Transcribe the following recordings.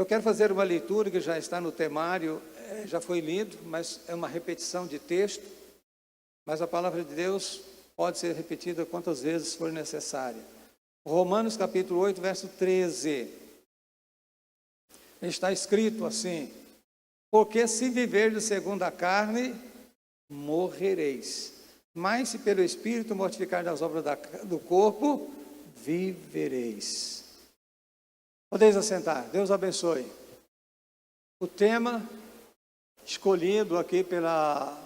Eu quero fazer uma leitura que já está no temário, já foi lido, mas é uma repetição de texto. Mas a palavra de Deus pode ser repetida quantas vezes for necessária. Romanos capítulo 8, verso 13. Está escrito assim: porque se viverdes segundo a carne, morrereis. Mas se pelo Espírito mortificar das obras do corpo, vivereis. Podeis assentar. Deus abençoe. O tema escolhido aqui pela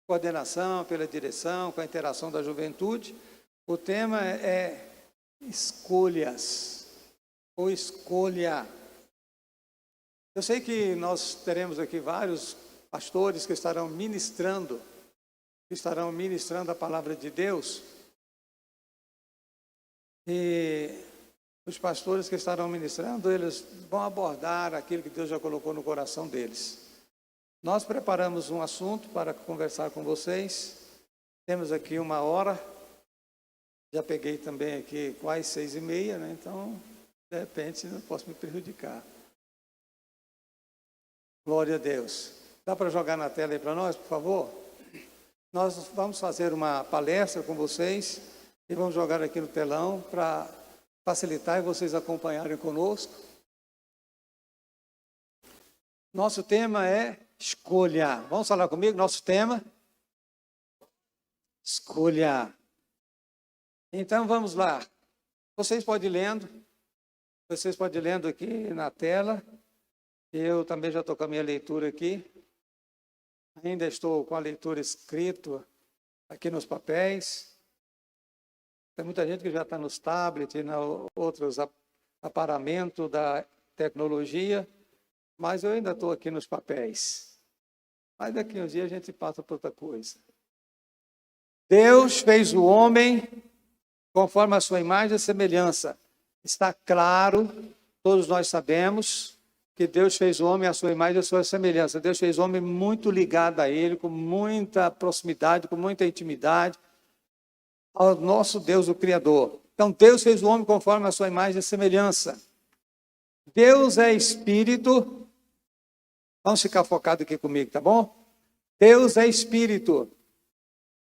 coordenação, pela direção, com a interação da juventude, o tema é escolhas, ou escolha. Eu sei que nós teremos aqui vários pastores que estarão ministrando a palavra de Deus, e os pastores que estarão ministrando, eles vão abordar aquilo que Deus já colocou no coração deles. Nós preparamos um assunto para conversar com vocês. Temos aqui 1 hora. Já peguei também aqui quase 6h30, né? Então, de repente, não posso me prejudicar. Glória a Deus. Dá para jogar na tela aí para nós, por favor? Nós vamos fazer uma palestra com vocês e vamos jogar aqui no telão para facilitar e vocês acompanharem conosco. Nosso tema é escolha. Vamos falar comigo? Nosso tema? Escolha. Então vamos lá. Vocês podem ir lendo. Vocês podem ir lendo aqui na tela. Eu também já estou com a minha leitura aqui. Ainda estou com a leitura escrita aqui nos papéis. Tem muita gente que já está nos tablets e outros aparamentos da tecnologia, mas eu ainda estou aqui nos papéis. Mas daqui a uns dias a gente passa por outra coisa. Deus fez o homem conforme a sua imagem e semelhança. Está claro, todos nós sabemos, que Deus fez o homem à sua imagem e à sua semelhança. Deus fez o homem muito ligado a Ele, com muita proximidade, com muita intimidade, ao nosso Deus, o Criador. Então, Deus fez o homem conforme a sua imagem e semelhança. Deus é Espírito. Vamos ficar focados aqui comigo, tá bom? Deus é Espírito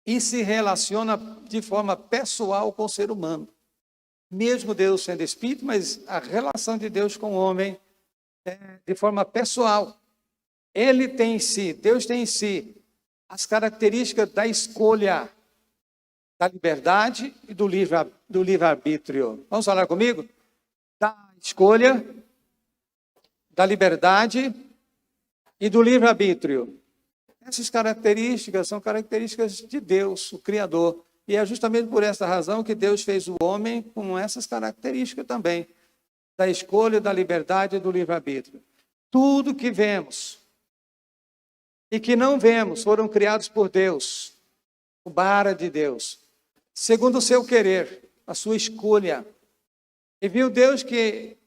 e se relaciona de forma pessoal com o ser humano. Mesmo Deus sendo Espírito, mas a relação de Deus com o homem é de forma pessoal. Ele tem em si, Deus tem em si, as características da escolha, da liberdade e do livre-arbítrio. Vamos falar comigo? Da escolha, da liberdade e do livre-arbítrio. Essas características são características de Deus, o Criador. E é justamente por essa razão que Deus fez o homem com essas características também, da escolha, da liberdade e do livre-arbítrio. Tudo que vemos e que não vemos foram criados por Deus, o bara de Deus, segundo o seu querer, a sua escolha. E viu Deus que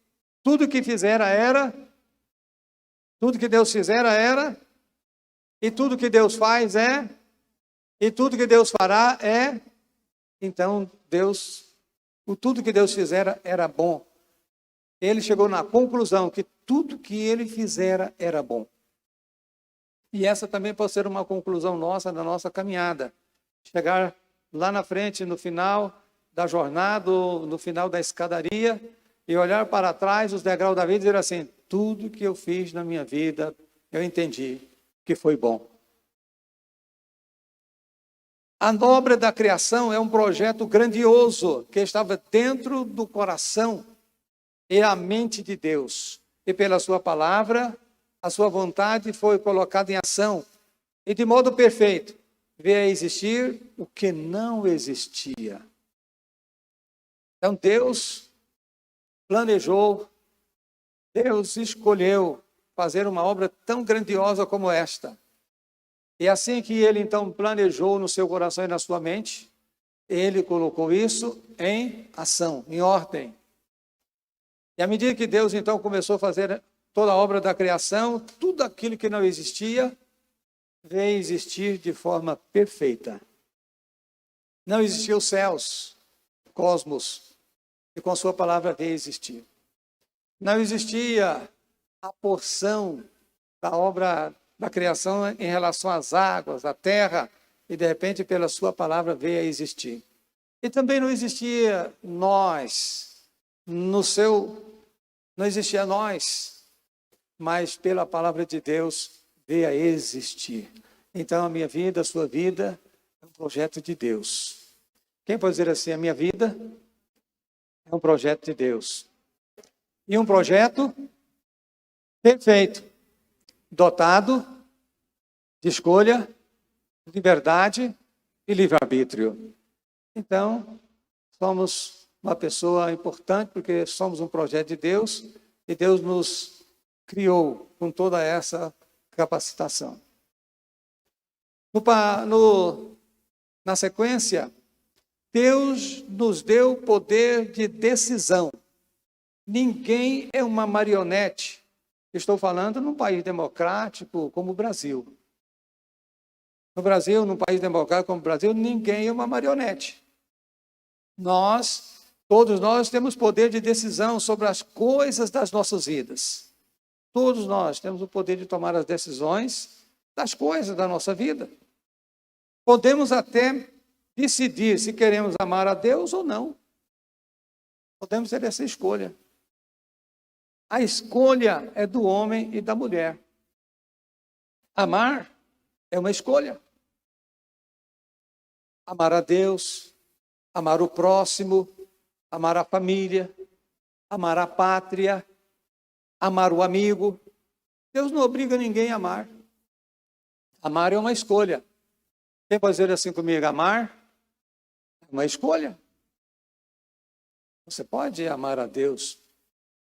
tudo que fizera era, tudo que Deus fizera era, e tudo que Deus faz é, e tudo que Deus fará é. Então, tudo que Deus fizera era bom. Ele chegou na conclusão que tudo que ele fizera era bom. E essa também pode ser uma conclusão nossa, da nossa caminhada. Chegar lá na frente, no final da jornada, no final da escadaria, e olhar para trás, os degraus da vida, e dizer assim: tudo que eu fiz na minha vida, eu entendi que foi bom. A obra da criação é um projeto grandioso que estava dentro do coração e a mente de Deus. E pela sua palavra, a sua vontade foi colocada em ação. E de modo perfeito, veio a existir o que não existia. Então Deus planejou, Deus escolheu fazer uma obra tão grandiosa como esta. E assim que ele então planejou no seu coração e na sua mente, ele colocou isso em ação, em ordem. E à medida que Deus então começou a fazer toda a obra da criação, tudo aquilo que não existia, veio existir de forma perfeita. Não existiam os céus, cosmos, e com a sua palavra veio existir. Não existia a porção da obra da criação em relação às águas, à terra, e de repente, pela sua palavra, veio a existir. E também não existia nós, não existia nós, mas pela palavra de Deus veio a existir. Então, a minha vida, a sua vida, é um projeto de Deus. Quem pode dizer assim, a minha vida é um projeto de Deus. E um projeto perfeito, dotado de escolha, liberdade e livre-arbítrio. Então, somos uma pessoa importante porque somos um projeto de Deus e Deus nos criou com toda essa capacitação. Na sequência, Deus nos deu poder de decisão. Ninguém é uma marionete. Estou falando num país democrático como o Brasil. No Brasil, num país democrático como o Brasil, ninguém é uma marionete. Todos nós temos poder de decisão sobre as coisas das nossas vidas. Todos nós temos o poder de tomar as decisões das coisas da nossa vida. Podemos até decidir se queremos amar a Deus ou não. Podemos ter essa escolha. A escolha é do homem e da mulher. Amar é uma escolha. Amar a Deus, amar o próximo, amar a família, amar a pátria, amar o amigo. Deus não obriga ninguém a amar. Amar é uma escolha. Quem pode dizer assim comigo? Amar é uma escolha. Você pode amar a Deus.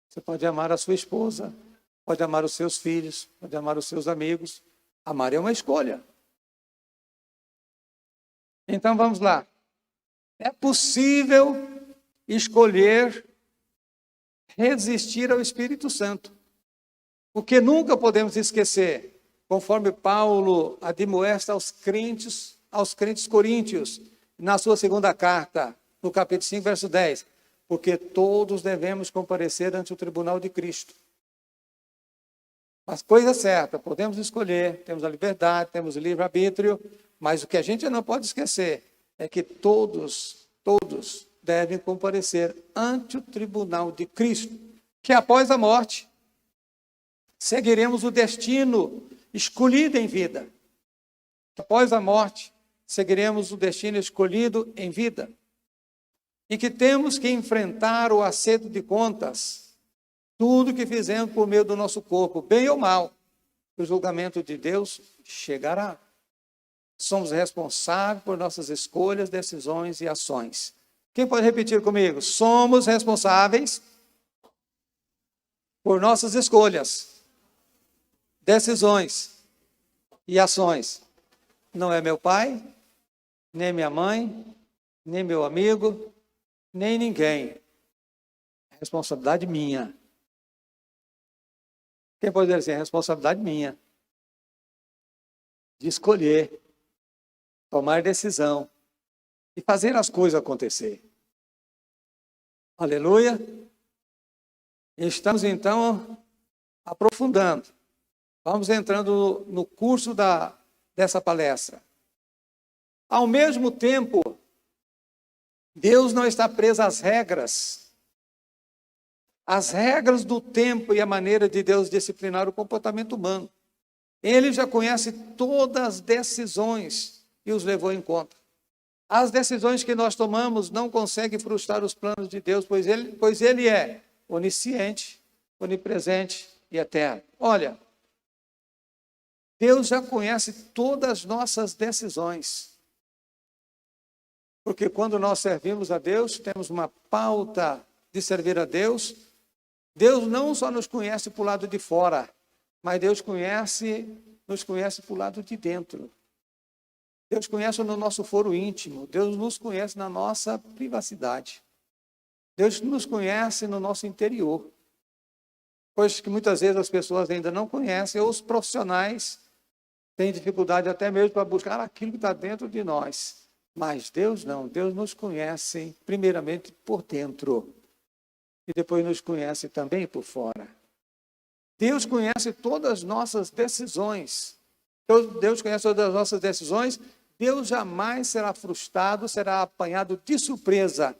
Você pode amar a sua esposa. Pode amar os seus filhos. Pode amar os seus amigos. Amar é uma escolha. Então vamos lá. É possível escolher resistir ao Espírito Santo. O que nunca podemos esquecer, conforme Paulo admoesta aos crentes coríntios, na sua segunda carta, no capítulo 5, verso 10, porque todos devemos comparecer ante o tribunal de Cristo. Mas coisa certa, podemos escolher, temos a liberdade, temos o livre-arbítrio, mas o que a gente não pode esquecer é que todos devem comparecer ante o tribunal de Cristo, que após a morte, seguiremos o destino escolhido em vida. Após a morte, seguiremos o destino escolhido em vida. E que temos que enfrentar o acerto de contas, tudo que fizemos por meio do nosso corpo, bem ou mal, o julgamento de Deus chegará. Somos responsáveis por nossas escolhas, decisões e ações. Quem pode repetir comigo? Somos responsáveis por nossas escolhas, decisões e ações. Não é meu pai, nem minha mãe, nem meu amigo, nem ninguém. É responsabilidade minha. Quem pode dizer assim? É responsabilidade minha. De escolher, tomar decisão e fazer as coisas acontecer. Aleluia. Estamos então aprofundando. Vamos entrando no curso dessa palestra. Ao mesmo tempo, Deus não está preso às regras. As regras do tempo e a maneira de Deus disciplinar o comportamento humano. Ele já conhece todas as decisões e os levou em conta. As decisões que nós tomamos não conseguem frustrar os planos de Deus, pois ele é onisciente, onipresente e eterno. Olha, Deus já conhece todas as nossas decisões. Porque quando nós servimos a Deus, temos uma pauta de servir a Deus. Deus não só nos conhece para o lado de fora, mas Deus nos conhece para o lado de dentro. Deus conhece no nosso foro íntimo. Deus nos conhece na nossa privacidade. Deus nos conhece no nosso interior. Coisas que muitas vezes as pessoas ainda não conhecem, ou os profissionais têm dificuldade até mesmo para buscar aquilo que está dentro de nós. Mas Deus não. Deus nos conhece primeiramente por dentro. E depois nos conhece também por fora. Deus conhece todas as nossas decisões. Deus conhece todas as nossas decisões. Deus jamais será frustrado, será apanhado de surpresa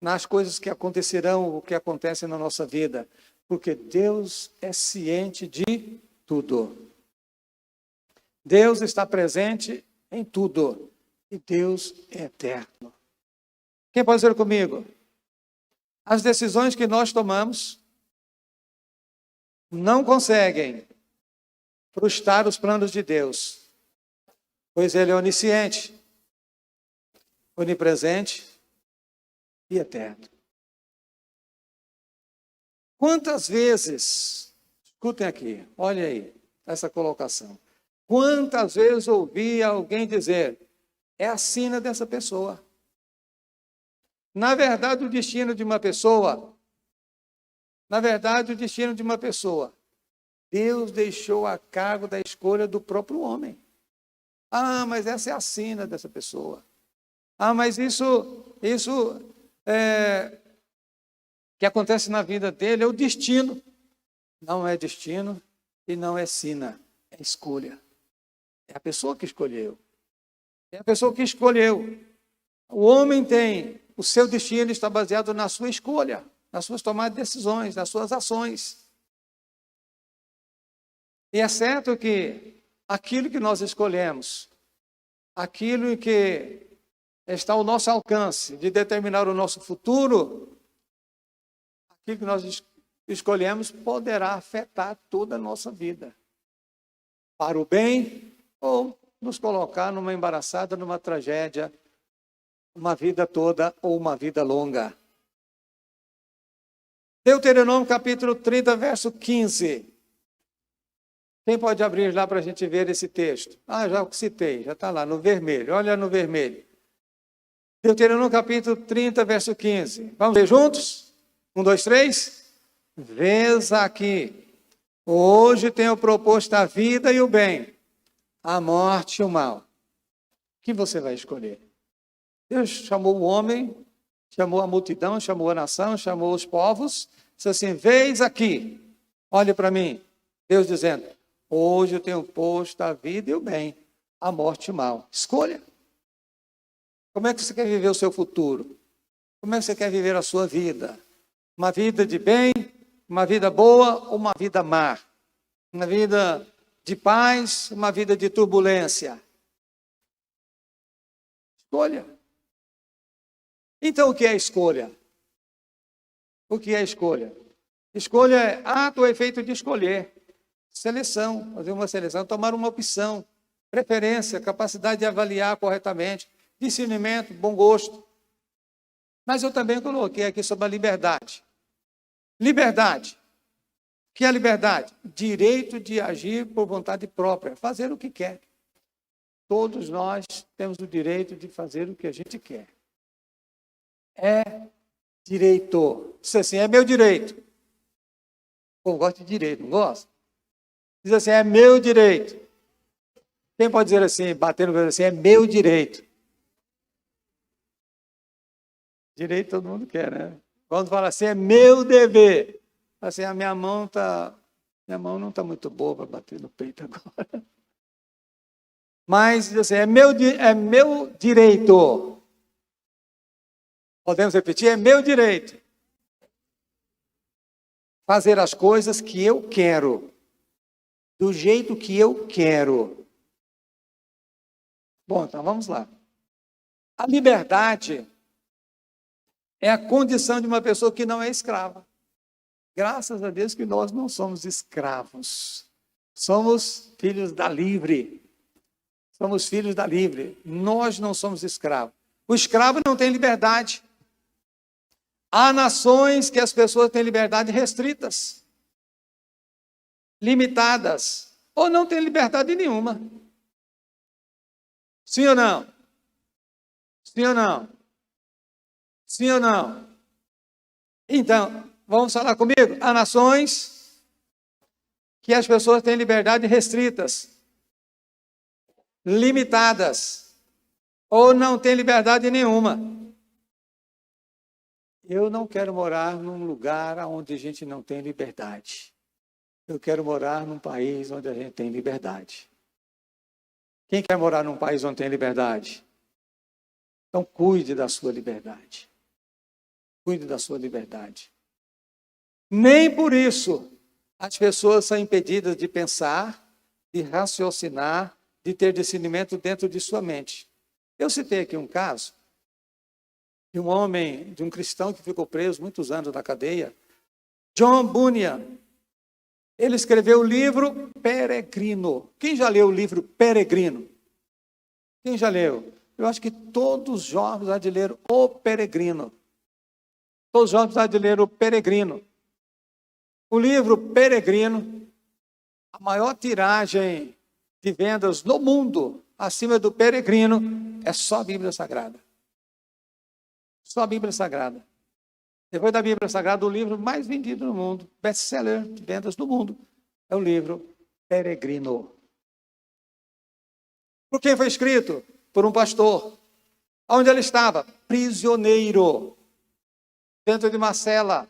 nas coisas que acontecerão, o que acontece na nossa vida. Porque Deus é ciente de tudo. Deus está presente em tudo. E Deus é eterno. Quem pode dizer comigo? As decisões que nós tomamos não conseguem frustrar os planos de Deus, pois Ele é onisciente, onipresente e eterno. Quantas vezes, escutem aqui, olhem aí, essa colocação. Quantas vezes ouvi alguém dizer, é a sina dessa pessoa. Na verdade, o destino de uma pessoa, Deus deixou a cargo da escolha do próprio homem. Ah, mas essa é a sina dessa pessoa. Ah, mas isso que acontece na vida dele é o destino. Não é destino e não é sina, é escolha. É a pessoa que escolheu. É a pessoa que escolheu. O homem tem, o seu destino está baseado na sua escolha, nas suas tomadas de decisões, nas suas ações. E é certo que aquilo que nós escolhemos, aquilo que está ao nosso alcance de determinar o nosso futuro, aquilo que nós escolhemos poderá afetar toda a nossa vida. Para o bem ou nos colocar numa embaraçada, numa tragédia, uma vida toda ou uma vida longa. Deuteronômio capítulo 30, verso 15. Quem pode abrir lá para a gente ver esse texto? Ah, já citei, já está lá no vermelho, olha no vermelho. Deuteronômio capítulo 30, verso 15. Vamos ler juntos? 1, 2, 3. Vês aqui, hoje tenho proposto a vida e o bem, a morte e o mal. O que você vai escolher? Deus chamou o homem, chamou a multidão, chamou a nação, chamou os povos, disse assim, vês aqui, olhe para mim. Deus dizendo, hoje eu tenho posto a vida e o bem, a morte e o mal. Escolha. Como é que você quer viver o seu futuro? Como é que você quer viver a sua vida? Uma vida de bem, uma vida boa ou uma vida má? Uma vida de paz, uma vida de turbulência? Escolha. Então, o que é escolha? O que é escolha? Escolha é ato ou efeito de escolher. Seleção, fazer uma seleção, tomar uma opção. Preferência, capacidade de avaliar corretamente. Discernimento, bom gosto. Mas eu também coloquei aqui sobre a liberdade. Liberdade. O que é liberdade? Direito de agir por vontade própria, fazer o que quer. Todos nós temos o direito de fazer o que a gente quer. É direito. Diz assim, é meu direito. Pô, gosto de direito, não gosta? Diz assim, é meu direito. Quem pode dizer assim, batendo no assim, é meu direito. Direito todo mundo quer, né? Quando fala assim, é meu dever. Assim, a minha mão não está muito boa para bater no peito agora. Mas, diz assim, é meu direito. Podemos repetir? É meu direito. Fazer as coisas que eu quero. Do jeito que eu quero. Bom, então vamos lá. A liberdade é a condição de uma pessoa que não é escrava. Graças a Deus que nós não somos escravos. Somos filhos da livre. Somos filhos da livre. Nós não somos escravos. O escravo não tem liberdade. Há nações que as pessoas têm liberdade restritas, limitadas, ou não têm liberdade nenhuma. Sim ou não? Sim ou não? Sim ou não? Então, vamos falar comigo? Há nações que as pessoas têm liberdade restritas, limitadas, ou não têm liberdade nenhuma. Eu não quero morar num lugar onde a gente não tem liberdade. Eu quero morar num país onde a gente tem liberdade. Quem quer morar num país onde tem liberdade? Então, cuide da sua liberdade. Cuide da sua liberdade. Nem por isso as pessoas são impedidas de pensar, de raciocinar, de ter discernimento dentro de sua mente. Eu citei aqui um caso de um homem, de um cristão que ficou preso muitos anos na cadeia, John Bunyan. Ele escreveu o livro Peregrino. Quem já leu o livro Peregrino? Quem já leu? Eu acho que todos os jovens há de ler O Peregrino. Todos os jovens há de ler O Peregrino. O livro Peregrino, a maior tiragem de vendas no mundo, acima do Peregrino, é só a Bíblia Sagrada. Só a Bíblia Sagrada. Depois da Bíblia Sagrada, o livro mais vendido no mundo, best-seller de vendas no mundo, é o livro Peregrino. Por quem foi escrito? Por um pastor. Onde ele estava? Prisioneiro. Dentro de uma cela.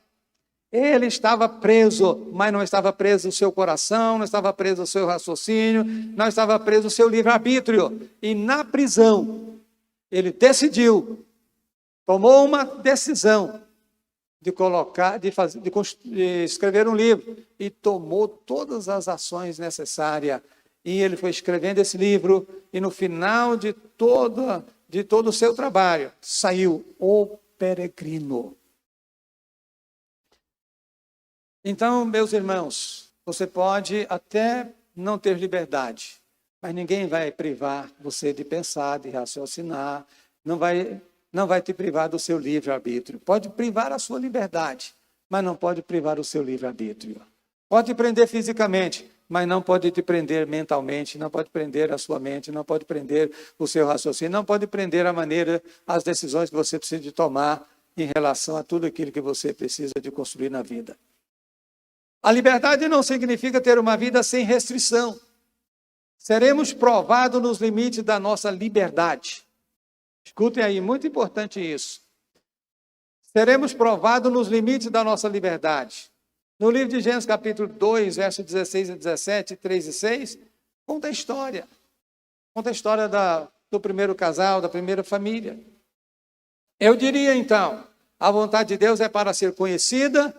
Ele estava preso, mas não estava preso o seu coração, não estava preso o seu raciocínio, não estava preso o seu livre-arbítrio. E na prisão, ele decidiu, tomou uma decisão de colocar, de escrever um livro e tomou todas as ações necessárias. E ele foi escrevendo esse livro e no final de todo o seu trabalho saiu O Peregrino. Então, meus irmãos, você pode até não ter liberdade, mas ninguém vai privar você de pensar, de raciocinar, não vai te privar do seu livre-arbítrio. Pode privar a sua liberdade, mas não pode privar o seu livre-arbítrio. Pode prender fisicamente, mas não pode te prender mentalmente, não pode prender a sua mente, não pode prender o seu raciocínio, não pode prender a maneira, as decisões que você precisa de tomar em relação a tudo aquilo que você precisa de construir na vida. A liberdade não significa ter uma vida sem restrição. Seremos provados nos limites da nossa liberdade. Escutem aí, muito importante isso. Seremos provados nos limites da nossa liberdade. No livro de Gênesis, capítulo 2, versos 16 e 17, 3 e 6, conta a história. Conta a história do primeiro casal, da primeira família. Eu diria, então, a vontade de Deus é para ser conhecida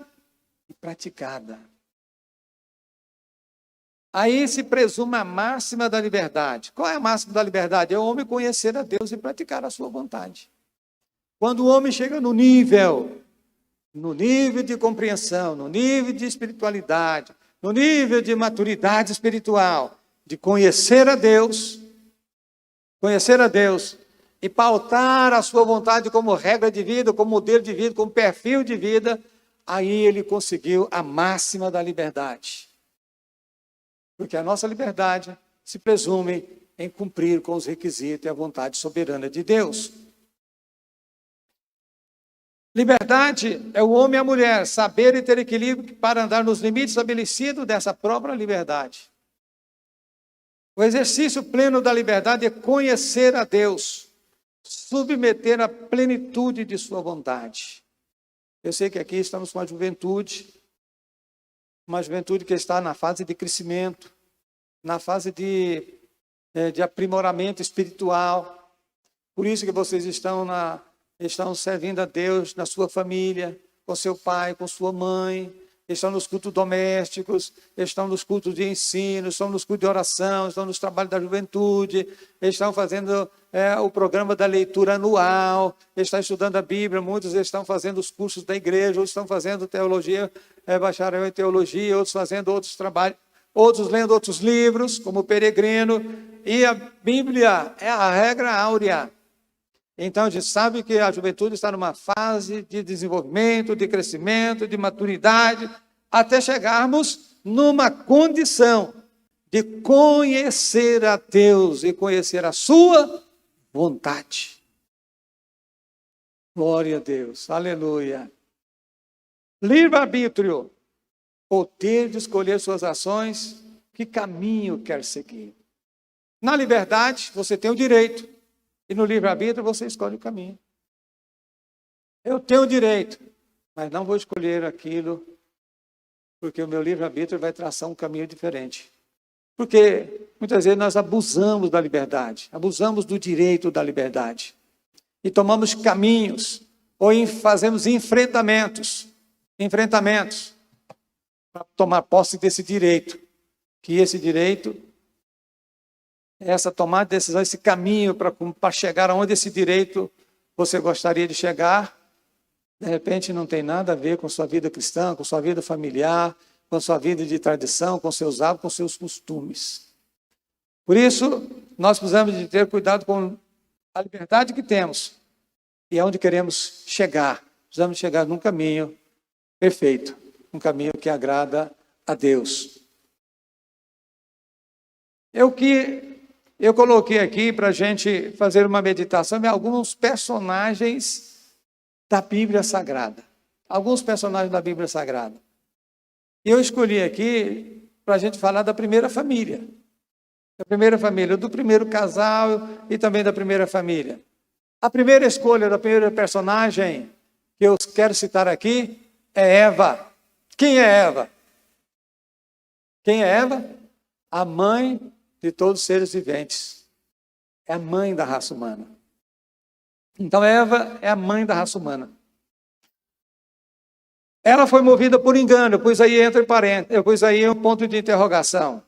e praticada. Aí se presume a máxima da liberdade. Qual é a máxima da liberdade? É o homem conhecer a Deus e praticar a sua vontade. Quando o homem chega no nível de compreensão, no nível de espiritualidade, no nível de maturidade espiritual, de conhecer a Deus e pautar a sua vontade como regra de vida, como modelo de vida, como perfil de vida, aí ele conseguiu a máxima da liberdade. Porque a nossa liberdade se presume em cumprir com os requisitos e a vontade soberana de Deus. Liberdade é o homem e a mulher saber e ter equilíbrio para andar nos limites estabelecidos dessa própria liberdade. O exercício pleno da liberdade é conhecer a Deus, submeter a plenitude de sua vontade. Eu sei que aqui estamos com uma juventude que está na fase de crescimento, na fase de aprimoramento espiritual. Por isso que vocês estão servindo a Deus na sua família, com seu pai, com sua mãe, estão nos cultos domésticos, estão nos cultos de ensino, estão nos cultos de oração, estão nos trabalhos da juventude, estão fazendo o programa da leitura anual, estão estudando a Bíblia, muitos estão fazendo os cursos da igreja, outros estão fazendo teologia, bacharel em teologia, outros fazendo outros trabalhos, outros lendo outros livros, como o Peregrino, e a Bíblia é a regra áurea. Então, a gente sabe que a juventude está numa fase de desenvolvimento, de crescimento, de maturidade, até chegarmos numa condição de conhecer a Deus e conhecer a sua vontade. Glória a Deus, aleluia. Livre-arbítrio, poder de escolher suas ações, que caminho quer seguir. Na liberdade, você tem o direito. E no livre-arbítrio você escolhe o caminho. Eu tenho o direito mas não vou escolher aquilo, porque o meu livre-arbítrio vai traçar um caminho diferente. Porque muitas vezes nós abusamos da liberdade, abusamos do direito da liberdade. E tomamos caminhos, ou fazemos enfrentamentos para tomar posse desse direito. Que esse direito, essa tomada de decisão, esse caminho para chegar aonde esse direito você gostaria de chegar, de repente não tem nada a ver com sua vida cristã, com sua vida familiar, com sua vida de tradição, com seus hábitos, com seus costumes. Por isso, nós precisamos de ter cuidado com a liberdade que temos e aonde queremos chegar. Precisamos chegar num caminho perfeito, um caminho que agrada a Deus. Eu coloquei aqui para a gente fazer uma meditação em alguns personagens da Bíblia Sagrada. Alguns personagens da Bíblia Sagrada. E eu escolhi aqui para a gente falar da primeira família. Da primeira família, do primeiro casal e também da primeira família. A primeira escolha da primeira personagem que eu quero citar aqui é Eva. Quem é Eva? Quem é Eva? A mãe de todos os seres viventes. É a mãe da raça humana. Então Eva é a mãe da raça humana. Ela foi movida por engano, pois aí entra parênteses, pois aí é um ponto de interrogação.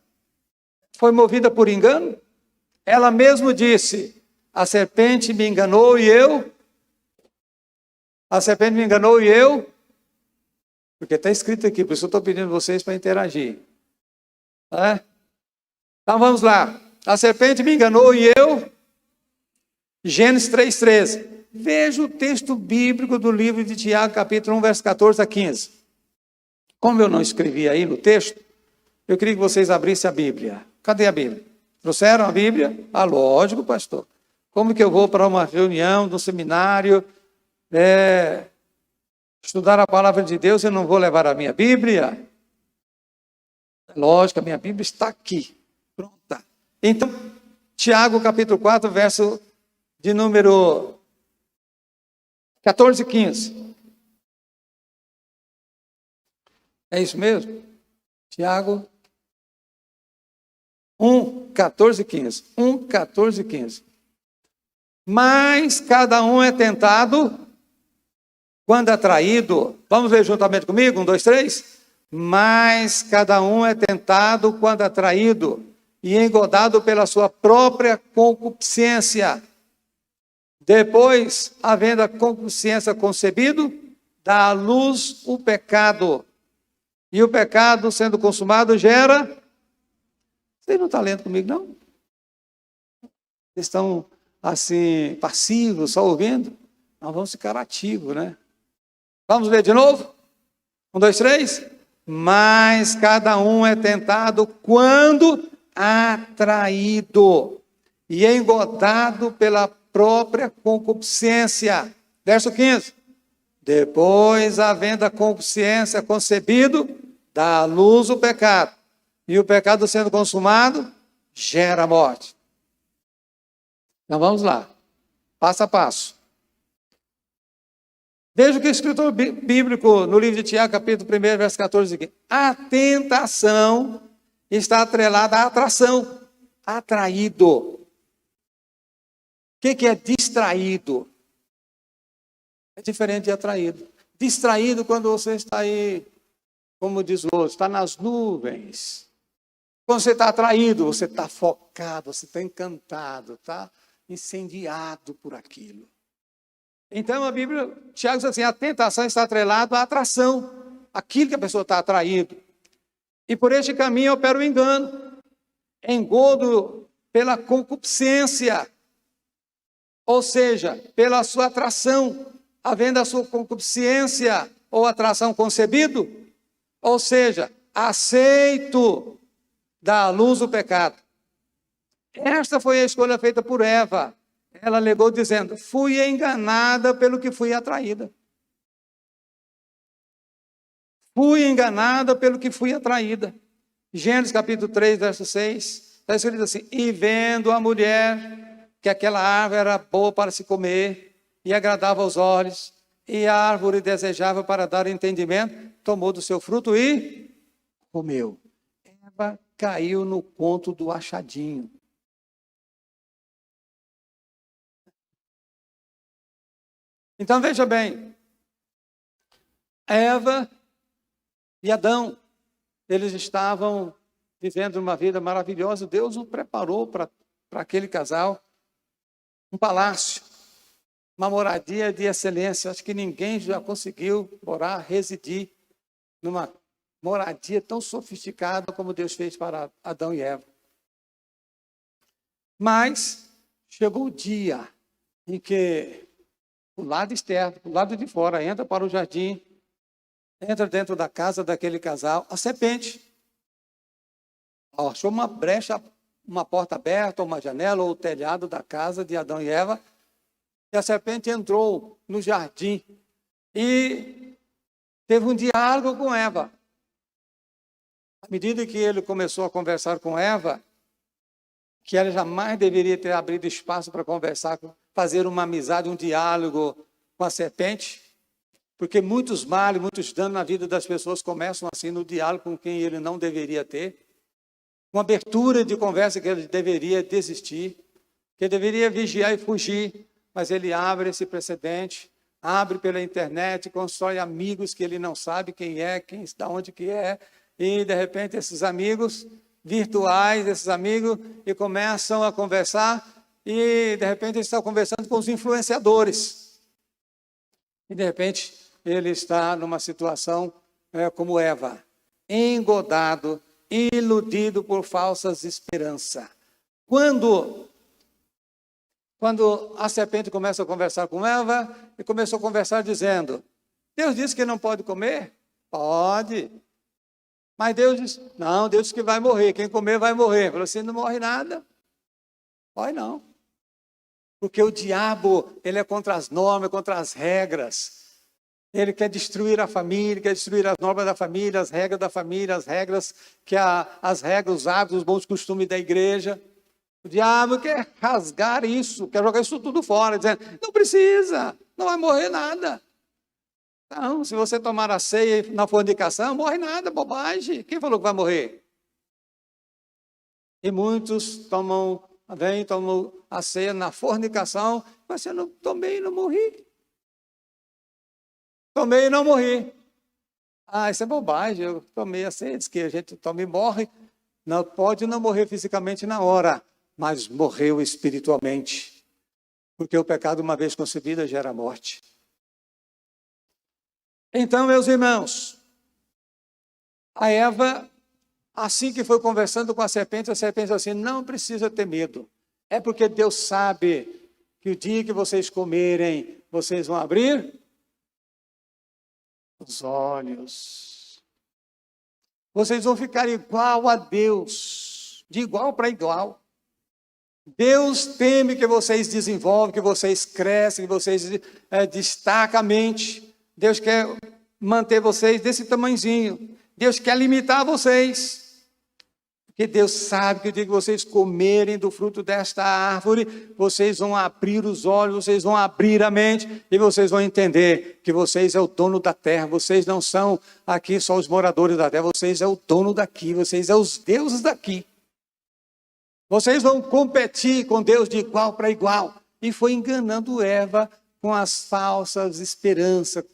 Foi movida por engano? Ela mesmo disse: a serpente me enganou e eu? A serpente me enganou e eu? Porque está escrito aqui, por isso eu estou pedindo vocês para interagir. Então vamos lá. A serpente me enganou e eu? Gênesis 3,13. Veja o texto bíblico do livro de Tiago, capítulo 1, verso 14 a 15. Como eu não escrevi aí no texto, eu queria que vocês abrissem a Bíblia. Cadê a Bíblia? Trouxeram a Bíblia? Ah, lógico, pastor. Como que eu vou para uma reunião, no seminário, estudar a palavra de Deus e não vou levar a minha Bíblia? Lógico, a minha Bíblia está aqui, pronta. Então, Tiago, capítulo 4, verso de número 14 e 15. É isso mesmo? Tiago 1, 14 e 15. 1, 14 e 15. Mas cada um é tentado quando atraído. Vamos ler juntamente comigo? 1, 2, 3. Mas cada um é tentado quando atraído e engodado pela sua própria concupiscência. Depois, havendo a concupiscência concebido, dá à luz o pecado. E o pecado, sendo consumado, gera... Vocês não estão lendo comigo, não? Vocês estão, assim, passivos, só ouvindo? Nós vamos ficar ativos, né? Vamos ler de novo? 1, 2, 3. Mas cada um é tentado quando atraído e engodado pela própria concupiscência. Verso 15. Depois, havendo a concupiscência concebido, dá à luz o pecado. E o pecado sendo consumado, gera morte. Então vamos lá. Passo a passo. Veja o que o escritor bíblico no livro de Tiago, capítulo 1, verso 14, aqui. A tentação está atrelada à atração. Atraído. O que é distraído? É diferente de atraído. Distraído quando você está aí, como diz o outro, está nas nuvens. Quando você está atraído, você está focado, você está encantado, está incendiado por aquilo. Então a Bíblia, Tiago diz assim, a tentação está atrelada à atração, aquilo que a pessoa está atraído. E por este caminho opera o engano, engodo pela concupiscência, ou seja, pela sua atração, havendo a sua concupiscência ou atração concebido, ou seja, aceito dá à luz o pecado. Esta foi a escolha feita por Eva. Ela alegou dizendo, fui enganada pelo que fui atraída. Fui enganada pelo que fui atraída. Gênesis capítulo 3, verso 6, está escrito assim, e vendo a mulher que aquela árvore era boa para se comer e agradava aos olhos e a árvore desejável para dar entendimento, tomou do seu fruto e comeu. Eva caiu no conto do achadinho. Então veja bem, Eva e Adão, eles estavam vivendo uma vida maravilhosa. Deus o preparou para aquele casal um palácio, uma moradia de excelência. Acho que ninguém já conseguiu morar, residir numa moradia tão sofisticada como Deus fez para Adão e Eva. Mas chegou o dia em que o lado externo, o lado de fora, entra para o jardim, entra dentro da casa daquele casal, a serpente. Achou uma brecha, uma porta aberta, uma janela ou o telhado da casa de Adão e Eva, e a serpente entrou no jardim e teve um diálogo com Eva. À medida que ele começou a conversar com Eva, que ela jamais deveria ter abrido espaço para conversar, fazer uma amizade, um diálogo com a serpente, porque muitos males, muitos danos na vida das pessoas começam assim no diálogo com quem ele não deveria ter, uma abertura de conversa que ele deveria desistir, que ele deveria vigiar e fugir, mas ele abre esse precedente, abre pela internet, constrói amigos que ele não sabe quem é, de onde que é, e de repente esses amigos virtuais, esses amigos, e começam a conversar, e de repente ele está conversando com os influenciadores. E de repente ele está numa situação como Eva, engodado, iludido por falsas esperanças. Quando a serpente começa a conversar com Eva, e começou a conversar dizendo, Deus disse que não pode comer? Pode. Mas Deus disse, não, Deus disse que vai morrer, quem comer vai morrer. Falou assim, não morre nada. Pode não. Porque o diabo, ele é contra as normas, contra as regras. Ele quer destruir a família, quer destruir as normas da família, as regras da família, as regras, os hábitos, os bons costumes da igreja. O diabo quer rasgar isso, quer jogar isso tudo fora, dizendo, não precisa, não vai morrer nada. Não, se você tomar a ceia na fornicação, não morre nada, bobagem. Quem falou que vai morrer? E muitos tomam a ceia na fornicação, mas eu não tomei e não morri. Tomei e não morri. Ah, isso é bobagem, eu tomei a ceia, diz que a gente toma e morre. Não pode não morrer fisicamente na hora, mas morreu espiritualmente. Porque o pecado, uma vez concebido, gera morte. Então, meus irmãos, a Eva, assim que foi conversando com a serpente disse assim, não precisa ter medo. É porque Deus sabe que o dia que vocês comerem, vocês vão abrir os olhos. Vocês vão ficar igual a Deus, de igual para igual. Deus teme que vocês desenvolvam, que vocês crescem, que vocês destacam a mente. Deus quer manter vocês desse tamanhozinho. Deus quer limitar vocês. Porque Deus sabe que o dia que vocês comerem do fruto desta árvore, vocês vão abrir os olhos, vocês vão abrir a mente e vocês vão entender que vocês é o dono da terra. Vocês não são aqui só os moradores da terra, vocês é o dono daqui, vocês é os deuses daqui. Vocês vão competir com Deus de igual para igual. E foi enganando Eva com as falsas esperanças,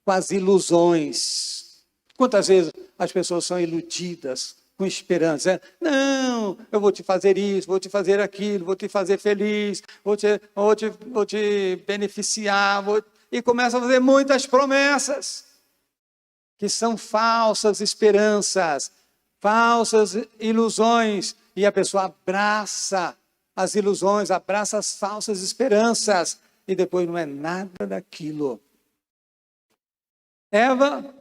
com as ilusões. Quantas vezes as pessoas são iludidas com esperança? Não, eu vou te fazer isso, vou te fazer aquilo, vou te fazer feliz, vou te beneficiar, e começa a fazer muitas promessas, que são falsas esperanças, falsas ilusões, e a pessoa abraça as ilusões, abraça as falsas esperanças, e depois não é nada daquilo. Eva,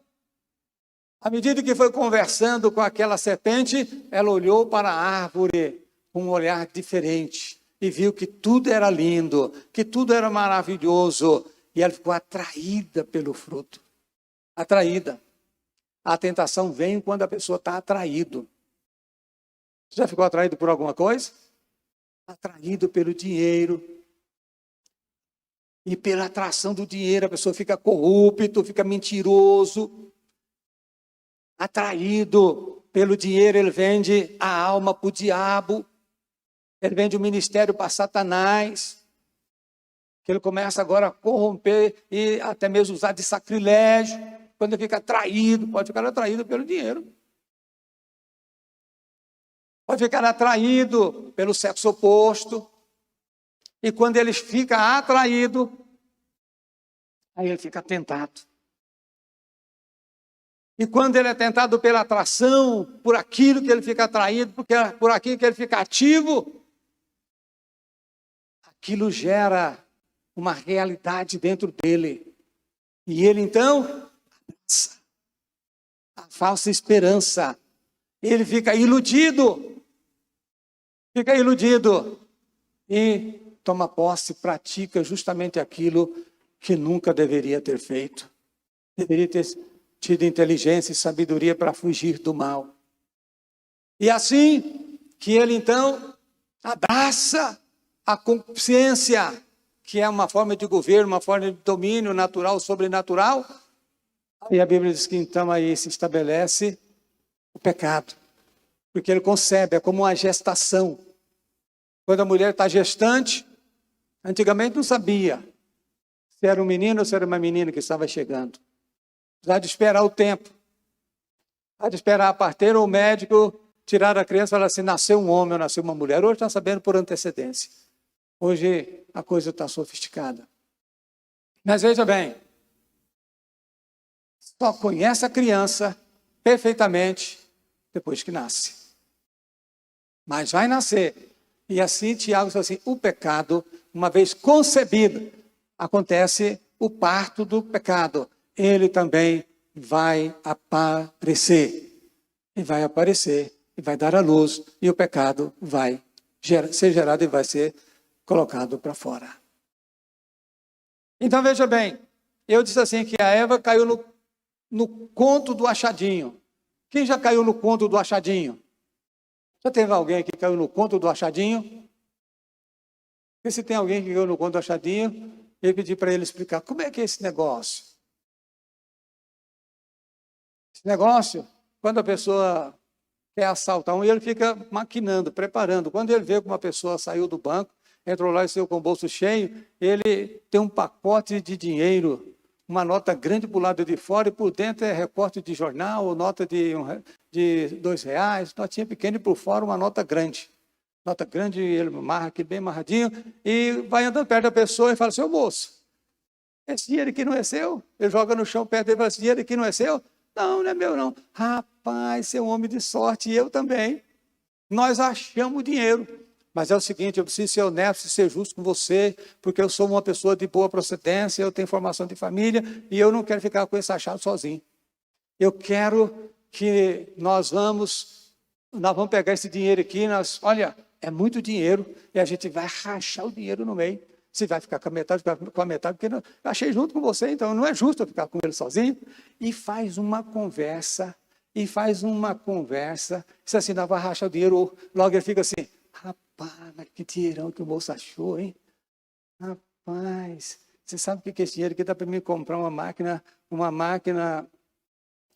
à medida que foi conversando com aquela serpente, ela olhou para a árvore com um olhar diferente e viu que tudo era lindo, que tudo era maravilhoso, e ela ficou atraída pelo fruto. Atraída. A tentação vem quando a pessoa está atraído. Você já ficou atraído por alguma coisa? Atraído pelo dinheiro, E pela atração do dinheiro, a pessoa fica corrupto, fica mentiroso, atraído pelo dinheiro, ele vende a alma para o diabo, ele vende o ministério para Satanás, que ele começa agora a corromper e até mesmo usar de sacrilégio, quando ele fica atraído, pode ficar atraído pelo dinheiro. Pode ficar atraído pelo sexo oposto. E quando ele fica atraído, aí ele fica tentado. E quando ele é tentado pela atração, por aquilo que ele fica atraído, por aquilo que ele fica ativo, aquilo gera uma realidade dentro dele. E ele então abraça a falsa esperança. Ele fica iludido e toma posse, pratica justamente aquilo que nunca deveria ter feito. Deveria ter tido inteligência e sabedoria para fugir do mal. E assim que ele então abraça a consciência, que é uma forma de governo, uma forma de domínio natural, sobrenatural, e a Bíblia diz que então aí se estabelece o pecado. Porque ele concebe, é como uma gestação. Quando a mulher está gestante, antigamente não sabia se era um menino ou se era uma menina que estava chegando. Precisava de esperar o tempo. Precisava de esperar a parteira ou o médico tirar a criança e falar assim, nasceu um homem ou nasceu uma mulher. Hoje está sabendo por antecedência. Hoje a coisa está sofisticada. Mas veja bem, só conhece a criança perfeitamente depois que nasce. Mas vai nascer. E assim Tiago diz assim, o pecado, uma vez concebido, acontece o parto do pecado. Ele também vai aparecer. E vai aparecer, e vai dar à luz, e o pecado vai ser gerado e vai ser colocado para fora. Então veja bem, eu disse assim que a Eva caiu no conto do achadinho. Quem já caiu no conto do achadinho? Já teve alguém que caiu no conto do achadinho? E se tem alguém que caiu no conto do achadinho, eu pedi para ele explicar como é que é esse negócio. Esse negócio, quando a pessoa quer assaltar um, ele fica maquinando, preparando. Quando ele vê que uma pessoa saiu do banco, entrou lá e saiu com o bolso cheio, ele tem um pacote de dinheiro, uma nota grande para o lado de fora e por dentro é recorte de jornal, ou nota de R$2, notinha pequena e por fora uma nota grande. Nota grande, ele amarra aqui bem amarradinho e vai andando perto da pessoa e fala assim, ô moço, esse dinheiro aqui não é seu? Ele joga no chão perto dele e fala, esse dinheiro aqui não é seu? Não, não é meu não. Rapaz, você é um homem de sorte e eu também. Nós achamos o dinheiro. Mas é o seguinte, eu preciso ser honesto e ser justo com você, porque eu sou uma pessoa de boa procedência, eu tenho formação de família e eu não quero ficar com esse achado sozinho. Eu quero que nós vamos pegar esse dinheiro aqui, olha, é muito dinheiro e a gente vai rachar o dinheiro no meio. Você vai ficar com a metade, porque eu achei junto com você, então não é justo eu ficar com ele sozinho. E faz uma conversa, diz assim, nós vamos rachar o dinheiro, logo ele fica assim, rapaz, mas que dinheirão que o moço achou, hein? Rapaz, você sabe o que esse dinheiro aqui dá para mim comprar uma máquina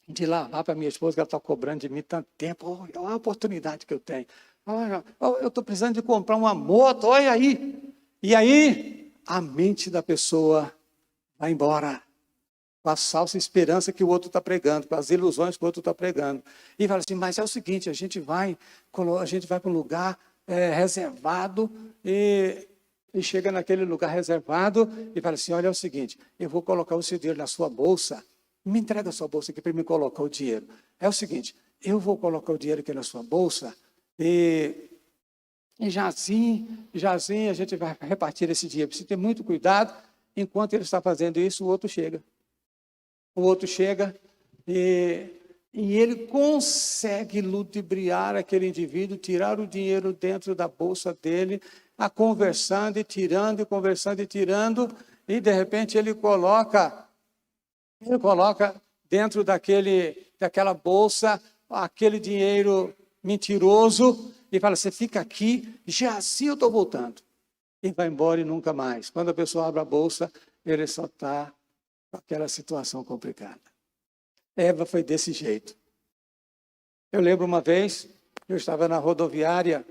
de lavar para minha esposa, que ela está cobrando de mim tanto tempo. Olha a oportunidade que eu tenho. Olha, eu estou precisando de comprar uma moto, olha aí. E aí, a mente da pessoa vai embora com a falsa esperança que o outro está pregando, com as ilusões que o outro está pregando. E fala assim, mas é o seguinte, a gente vai para um lugar reservado e chega naquele lugar reservado e fala assim, olha, é o seguinte, eu vou colocar o seu dinheiro na sua bolsa, me entrega a sua bolsa aqui para me colocar o dinheiro. É o seguinte, eu vou colocar o dinheiro aqui na sua bolsa e já assim a gente vai repartir esse dinheiro. Precisa ter muito cuidado, enquanto ele está fazendo isso, o outro chega. E ele consegue ludibriar aquele indivíduo, tirar o dinheiro dentro da bolsa dele, conversando e tirando, e de repente ele coloca dentro daquela bolsa aquele dinheiro mentiroso e fala, você fica aqui, já assim eu estou voltando. e vai embora e nunca mais. Quando a pessoa abre a bolsa, ele só está com aquela situação complicada. Eva foi desse jeito. Eu lembro uma vez, eu estava na rodoviária,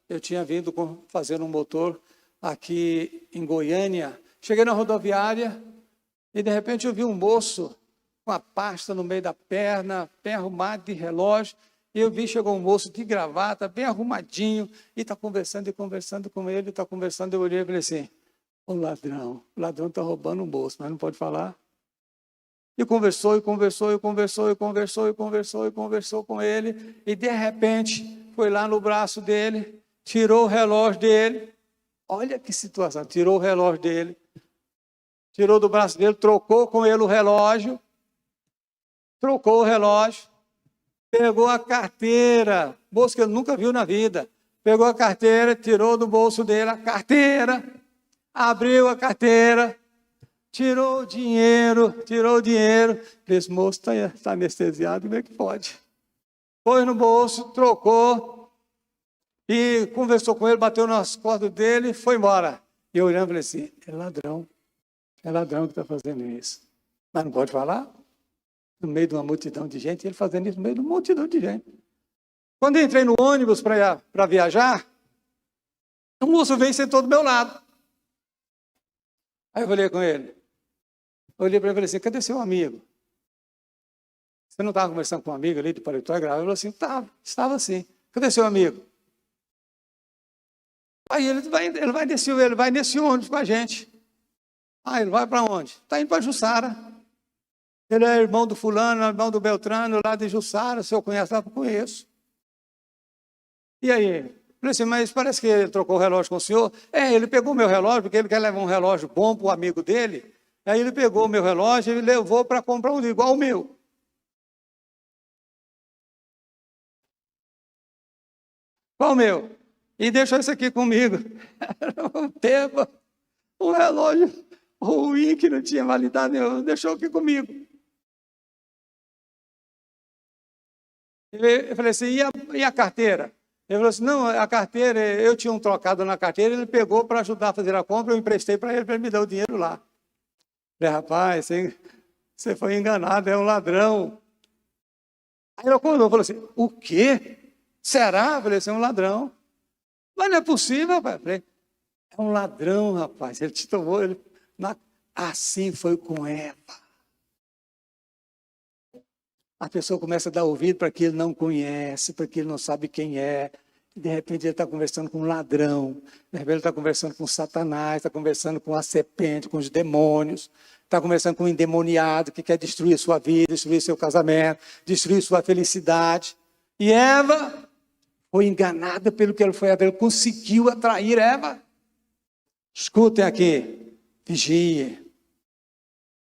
eu tinha vindo fazer um motor aqui em Goiânia. Cheguei na rodoviária e de repente eu vi um moço com a pasta no meio da perna, bem arrumado de relógio. E eu vi, chegou um moço de gravata, bem arrumadinho, e está conversando com ele, está conversando. Eu olhei e falei assim, o ladrão está roubando um moço, mas não pode falar. E conversou com ele, e de repente foi lá no braço dele, tirou o relógio dele. Olha que situação, tirou o relógio dele, tirou do braço dele, trocou com ele o relógio, pegou a carteira, moço que ele nunca viu na vida, pegou a carteira, tirou do bolso dele a carteira, abriu a carteira, tirou o dinheiro, esse moço está anestesiado, como é que pode? Foi no bolso, trocou, e conversou com ele, bateu nas costas dele, foi embora. E eu olhando, falei assim, é ladrão que está fazendo isso. Mas não pode falar? No meio de uma multidão de gente, ele fazendo isso no meio de uma multidão de gente. Quando eu entrei no ônibus para viajar, um moço veio e sentou do meu lado. Aí eu falei com ele. Olhei para ele e falei assim, cadê seu amigo? Você não estava conversando com um amigo ali de paletó e gravata? Ele falou assim, estava sim. Cadê seu amigo? Aí ele vai nesse ônibus com a gente. Ah, ele vai para onde? Está indo para Jussara. Ele é irmão do fulano, irmão do Beltrano, lá de Jussara. O senhor conhece? Lá, conheço. E aí? Falei assim, mas parece que ele trocou o relógio com o senhor. Ele pegou o meu relógio, porque ele quer levar um relógio bom para o amigo dele. Aí ele pegou o meu relógio e levou para comprar um igual ao meu. Qual o meu? E deixou isso aqui comigo. Era um relógio ruim, que não tinha validade nenhuma. Deixou aqui comigo. Eu falei assim, e a carteira? Ele falou assim, não, a carteira, eu tinha um trocado na carteira, ele pegou para ajudar a fazer a compra, eu emprestei para ele me dar o dinheiro lá. Eu falei, rapaz, você foi enganado, é um ladrão. Aí ele acordou, falou assim, o quê? Será? Eu falei assim, é um ladrão. Mas não é possível, rapaz. Eu falei, é um ladrão, rapaz. Ele te tomou, assim foi com Eva. A pessoa começa a dar ouvido para quem ele não conhece, para quem ele não sabe quem é. De repente ele está conversando com um ladrão, de repente ele está conversando com Satanás, está conversando com a serpente, com os demônios, está conversando com um endemoniado que quer destruir sua vida, destruir seu casamento, destruir sua felicidade. E Eva foi enganada pelo que ele foi a ver, ele conseguiu atrair Eva. Escutem aqui, vigie.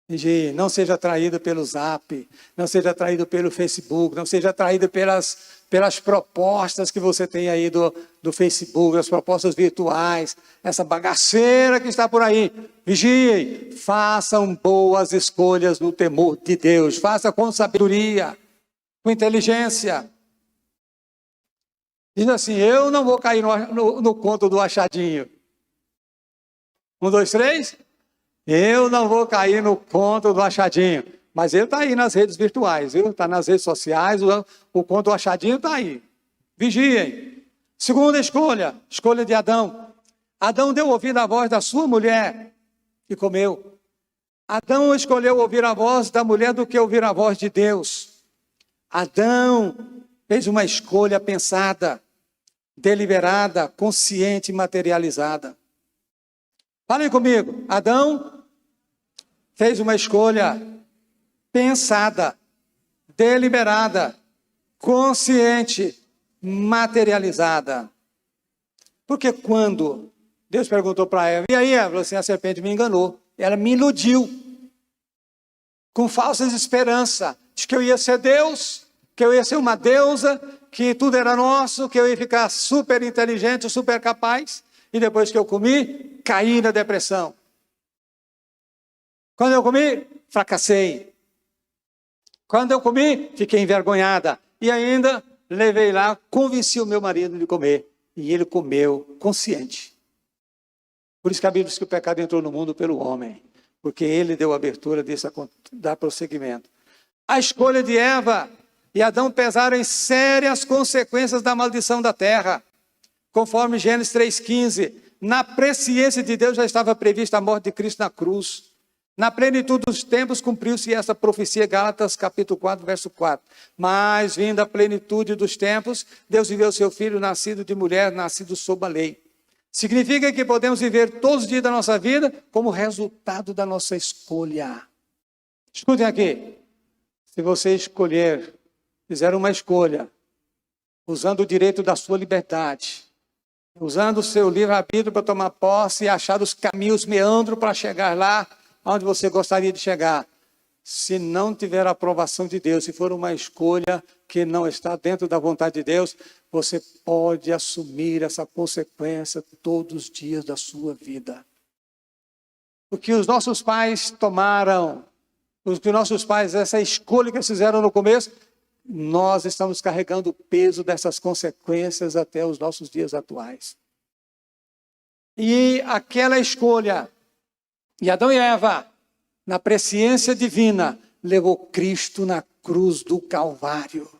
Vigie, não seja atraído pelo Zap, não seja atraído pelo Facebook, não seja atraído pelas propostas que você tem aí do Facebook, as propostas virtuais, essa bagaceira que está por aí. Vigiem, façam boas escolhas no temor de Deus, faça com sabedoria, com inteligência. Diz assim, eu não vou cair no conto do achadinho. 1, 2, 3... Eu não vou cair no conto do achadinho. Mas ele está aí nas redes virtuais, viu? Está nas redes sociais, o conto do achadinho está aí. Vigiem. Segunda escolha de Adão. Adão deu ouvido à voz da sua mulher e comeu. Adão escolheu ouvir a voz da mulher do que ouvir a voz de Deus. Adão fez uma escolha pensada, deliberada, consciente e materializada. Falem comigo, Adão fez uma escolha pensada, deliberada, consciente, materializada. Porque quando Deus perguntou para Eva, e aí Eva, assim, a serpente me enganou, ela me iludiu, com falsas esperanças, de que eu ia ser Deus, que eu ia ser uma deusa, que tudo era nosso, que eu ia ficar super inteligente, super capaz. E depois que eu comi, caí na depressão. Quando eu comi, fracassei. Quando eu comi, fiquei envergonhada. E ainda levei lá, convenci o meu marido de comer. e ele comeu consciente. Por isso que a Bíblia diz que o pecado entrou no mundo pelo homem, porque ele deu abertura dar prosseguimento. A escolha de Eva e Adão pesaram em sérias consequências da maldição da terra. Conforme Gênesis 3,15, na presciência de Deus já estava prevista a morte de Cristo na cruz. Na plenitude dos tempos cumpriu-se essa profecia, Gálatas capítulo 4, verso 4. Mas, vindo a plenitude dos tempos, Deus enviou seu Filho, nascido de mulher, nascido sob a lei. Significa que podemos viver todos os dias da nossa vida como resultado da nossa escolha. Escutem aqui. Se você fizer uma escolha, usando o direito da sua liberdade, usando o seu livre-arbítrio para tomar posse e achar os caminhos meandros para chegar lá onde você gostaria de chegar. Se não tiver a aprovação de Deus, se for uma escolha que não está dentro da vontade de Deus, você pode assumir essa consequência todos os dias da sua vida. O que os nossos pais tomaram, essa escolha que eles fizeram no começo, nós estamos carregando o peso dessas consequências até os nossos dias atuais. E aquela escolha, e Adão e Eva, na presciência divina, levou Cristo na cruz do Calvário.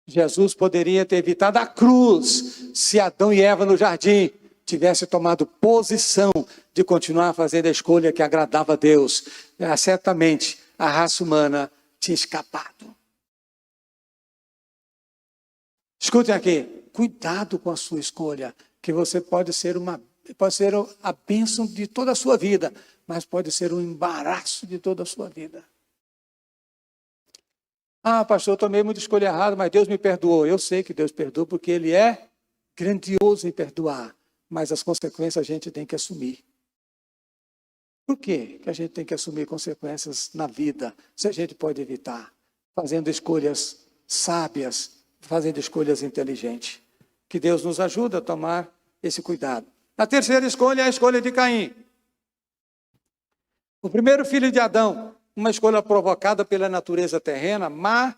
Jesus poderia ter evitado a cruz se Adão e Eva no jardim tivessem tomado posição de continuar fazendo a escolha que agradava a Deus. Certamente a raça humana tinha escapado. Escutem aqui, cuidado com a sua escolha, que você pode ser a bênção de toda a sua vida, mas pode ser um embaraço de toda a sua vida. Ah, pastor, eu tomei muita escolha errada, mas Deus me perdoou. Eu sei que Deus perdoa porque Ele é grandioso em perdoar, mas as consequências a gente tem que assumir. Por que a gente tem que assumir consequências na vida, se a gente pode evitar? Fazendo escolhas sábias, fazendo escolhas inteligentes. Que Deus nos ajude a tomar esse cuidado. A terceira escolha é a escolha de Caim. O primeiro filho de Adão, uma escolha provocada pela natureza terrena, má,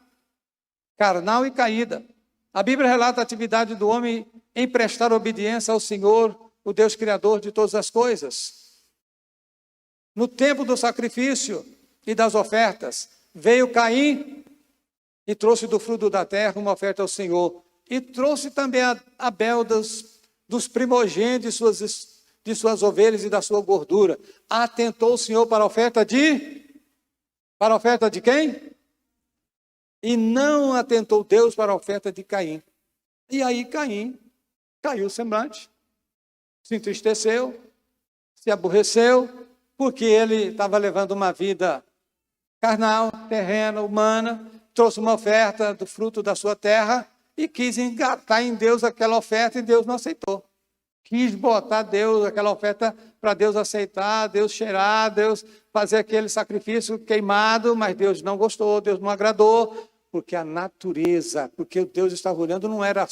carnal e caída. A Bíblia relata a atividade do homem em prestar obediência ao Senhor, o Deus Criador de todas as coisas. No tempo do sacrifício e das ofertas, veio Caim e trouxe do fruto da terra uma oferta ao Senhor. E trouxe também a Abel dos primogênitos de suas ovelhas e da sua gordura. Atentou o Senhor para a oferta de quem? E não atentou Deus para a oferta de Caim. E aí Caim caiu o semblante, se entristeceu, se aborreceu, porque ele estava levando uma vida carnal, terrena, humana, trouxe uma oferta do fruto da sua terra e quis engatar em Deus aquela oferta e Deus não aceitou. Quis botar aquela oferta para Deus aceitar, Deus cheirar, Deus fazer aquele sacrifício queimado, mas Deus não gostou, Deus não agradou, porque a natureza, porque o Deus estava olhando, não era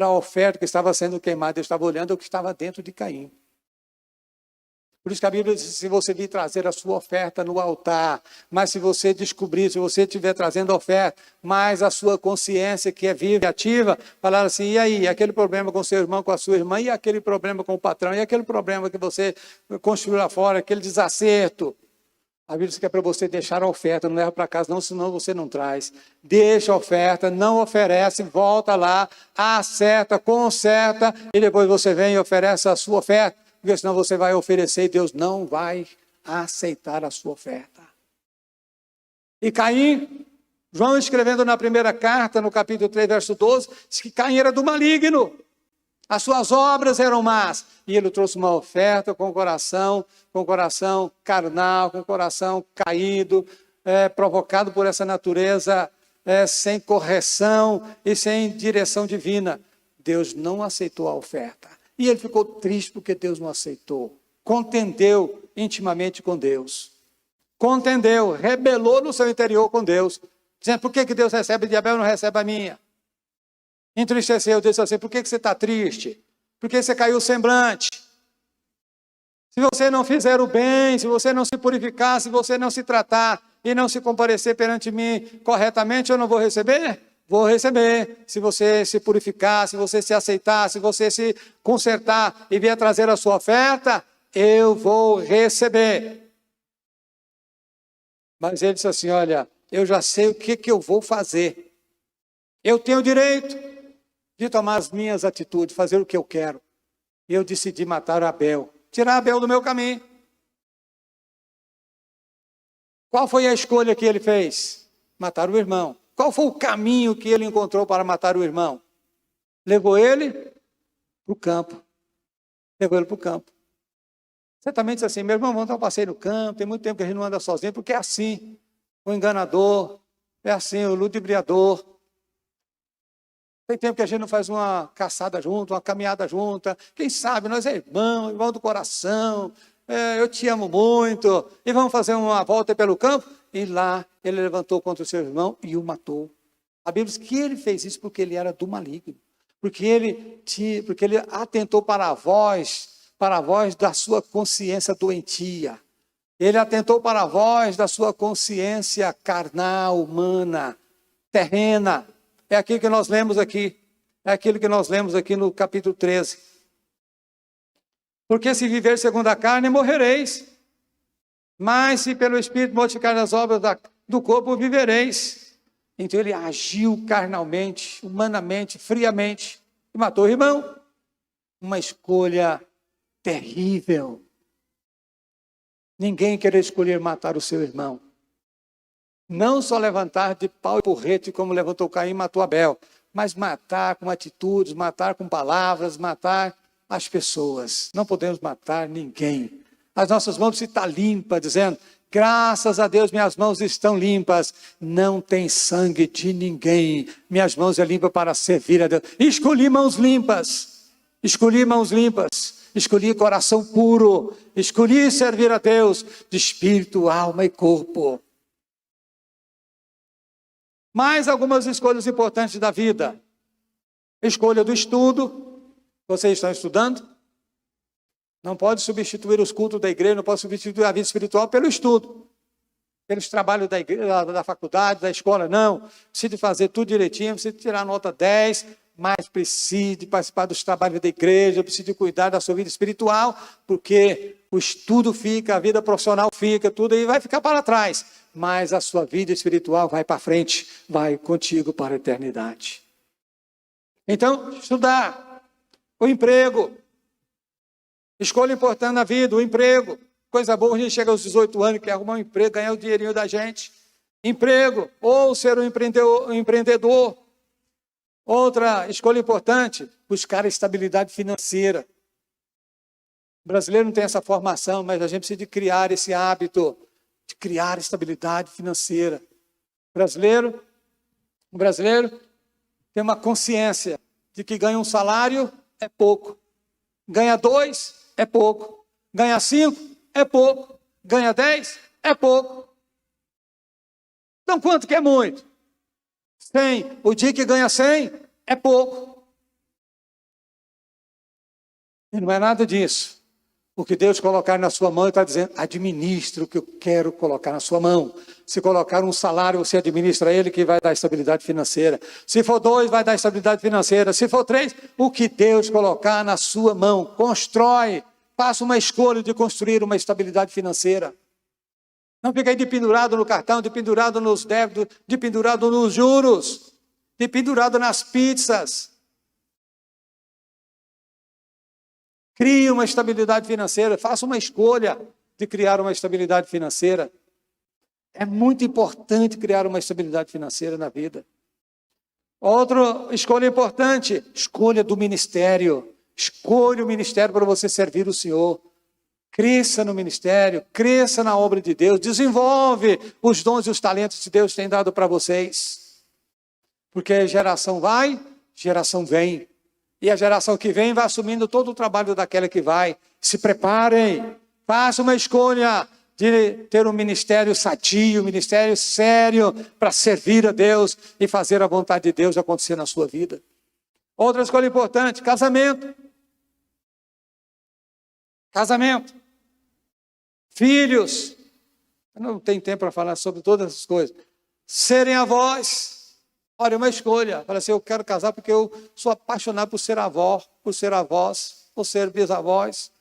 a oferta que estava sendo queimada, Deus estava olhando o que estava dentro de Caim. Por isso que a Bíblia diz, se você vir trazer a sua oferta no altar, mas se você descobrir, se você estiver trazendo a oferta, mas a sua consciência que é viva e ativa, falar assim, e aí, aquele problema com seu irmão, com a sua irmã, e aquele problema com o patrão, e aquele problema que você construiu lá fora, aquele desacerto. A Bíblia diz que é para você deixar a oferta, não leva para casa não, senão você não traz. Deixa a oferta, não oferece, volta lá, acerta, conserta, e depois você vem e oferece a sua oferta. Porque senão você vai oferecer e Deus não vai aceitar a sua oferta. E Caim, João escrevendo na primeira carta, no capítulo 3, verso 12, diz que Caim era do maligno. As suas obras eram más. E ele trouxe uma oferta com o coração carnal, com o coração caído, provocado por essa natureza, sem correção e sem direção divina. Deus não aceitou a oferta. E ele ficou triste porque Deus não aceitou. Contendeu intimamente com Deus. Contendeu, rebelou no seu interior com Deus. Dizendo, por que Deus recebe de Abel e não recebe a minha? Entristeceu, disse assim, por que você está triste? Por que você caiu o semblante? Se você não fizer o bem, se você não se purificar, se você não se tratar e não se comparecer perante mim corretamente, eu não vou receber? vou receber. Se você se purificar, se você se aceitar, se você se consertar e vier trazer a sua oferta, eu vou receber. Mas ele disse assim, olha, eu já sei o que eu vou fazer. Eu tenho o direito de tomar as minhas atitudes, fazer o que eu quero. E eu decidi matar Abel, tirar Abel do meu caminho. Qual foi a escolha que ele fez? Matar o irmão. Qual foi o caminho que ele encontrou para matar o irmão? Levou ele para o campo. Levou ele para o campo. Você também disse assim, meu irmão, vamos dar um passeio no campo, tem muito tempo que a gente não anda sozinho, porque é assim, o enganador, é assim, o ludibriador. Tem tempo que a gente não faz uma caçada junto, uma caminhada junta. Quem sabe, nós é irmão do coração, eu te amo muito, e vamos fazer uma volta pelo campo. E lá ele levantou contra o seu irmão e o matou. A Bíblia diz que ele fez isso porque ele era do maligno, porque ele atentou para a voz da sua consciência doentia. Ele atentou para a voz da sua consciência carnal, humana, terrena. É aquilo que nós lemos aqui. É aquilo que nós lemos aqui no capítulo 13. Porque se viver segundo a carne, morrereis. Mas se pelo Espírito mortificar as obras do corpo, vivereis. Então ele agiu carnalmente, humanamente, friamente, e matou o irmão. Uma escolha terrível. Ninguém quer escolher matar o seu irmão. Não só levantar de pau e porrete, como levantou Caim e matou Abel, mas matar com atitudes, matar com palavras, matar as pessoas. Não podemos matar ninguém. As nossas mãos precisam estar limpas, dizendo, graças a Deus minhas mãos estão limpas. Não tem sangue de ninguém. Minhas mãos é limpa para servir a Deus. Escolhi mãos limpas. Escolhi mãos limpas. Escolhi coração puro. Escolhi servir a Deus de espírito, alma e corpo. Mais algumas escolhas importantes da vida. Escolha do estudo. Vocês estão estudando? Não pode substituir os cultos da igreja, não pode substituir a vida espiritual pelo estudo. Pelos trabalhos da igreja, da faculdade, da escola, não. Precisa fazer tudo direitinho, precisa tirar nota 10, mas precisa participar dos trabalhos da igreja, precisa cuidar da sua vida espiritual, porque o estudo fica, a vida profissional fica, tudo aí vai ficar para trás. Mas a sua vida espiritual vai para frente, vai contigo para a eternidade. Então, estudar, o emprego, escolha importante na vida, o emprego. Coisa boa, a gente chega aos 18 anos, quer arrumar um emprego, ganhar o dinheirinho da gente. Emprego, ou ser um empreendedor. Outra escolha importante, buscar a estabilidade financeira. O brasileiro não tem essa formação, mas a gente precisa de criar esse hábito, de criar estabilidade financeira. O brasileiro tem uma consciência de que ganha um salário é pouco. Ganha 2 é pouco. Ganha 5 é pouco. Ganha 10 é pouco. Então quanto que é muito? 100. O dia que ganha 100 é pouco. E não é nada disso. O que Deus colocar na sua mão, Ele está dizendo, administre o que eu quero colocar na sua mão. Se colocar um salário, você administra ele, que vai dar estabilidade financeira. Se for 2, vai dar estabilidade financeira. Se for 3, o que Deus colocar na sua mão, constrói. Faça uma escolha de construir uma estabilidade financeira. Não fica aí dependurado no cartão, dependurado nos débitos, dependurado nos juros, dependurado nas pizzas. Crie uma estabilidade financeira, faça uma escolha de criar uma estabilidade financeira. É muito importante criar uma estabilidade financeira na vida. Outra escolha importante, escolha do ministério. Escolha o ministério para você servir o Senhor. Cresça no ministério, cresça na obra de Deus, desenvolve os dons e os talentos que Deus tem dado para vocês. Porque geração vai, geração vem. E a geração que vem vai assumindo todo o trabalho daquela que vai. Se preparem, façam uma escolha de ter um ministério sadio, um ministério sério para servir a Deus e fazer a vontade de Deus acontecer na sua vida. Outra escolha importante, casamento. Casamento. Filhos. Eu não tenho tempo para falar sobre todas essas coisas. Serem avós. Olha, é uma escolha. Fala assim, eu quero casar porque eu sou apaixonado por ser avó, por ser avós, por ser bisavós.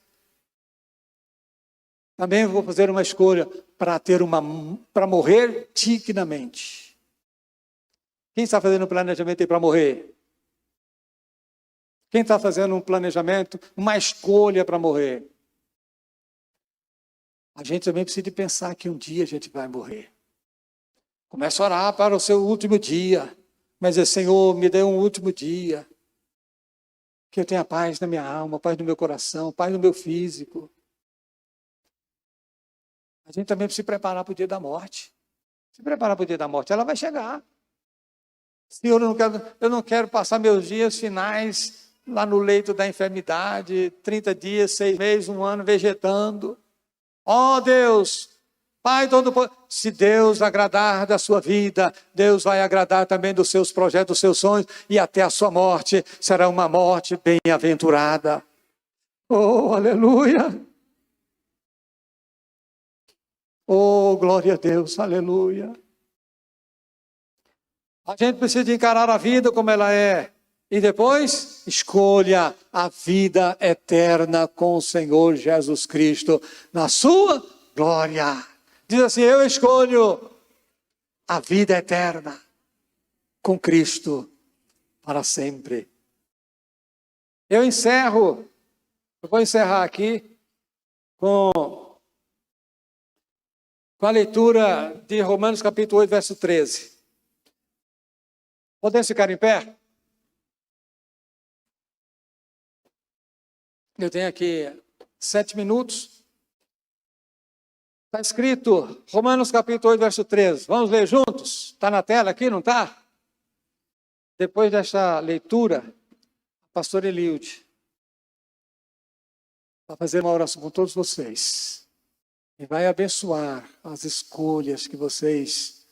Também vou fazer uma escolha para morrer dignamente. Quem está fazendo um planejamento aí para morrer? Quem está fazendo um planejamento, uma escolha para morrer? A gente também precisa de pensar que um dia a gente vai morrer. Começa a orar para o seu último dia. Mas dizer, Senhor, me dê um último dia. Que eu tenha paz na minha alma, paz no meu coração, paz no meu físico. A gente também precisa se preparar para o dia da morte. Se preparar para o dia da morte, ela vai chegar. Senhor, eu não quero passar meus dias finais lá no leito da enfermidade, 30 dias, 6 meses, 1 ano, vegetando. Ó Deus, Pai Todo-Poderoso, se Deus agradar da sua vida, Deus vai agradar também dos seus projetos, dos seus sonhos, e até a sua morte será uma morte bem-aventurada. Oh, aleluia! Oh, glória a Deus, aleluia. A gente precisa de encarar a vida como ela é. E depois, escolha a vida eterna com o Senhor Jesus Cristo na sua glória. Diz assim, eu escolho a vida eterna com Cristo para sempre. Eu vou encerrar aqui com a leitura de Romanos capítulo 8, verso 13. Podemos ficar em pé? Eu tenho aqui 7 minutos. Está escrito, Romanos capítulo 8, verso 13. Vamos ler juntos? Está na tela aqui, não está? Depois desta leitura, a pastora Eliude vai fazer uma oração com todos vocês. E vai abençoar as escolhas que vocês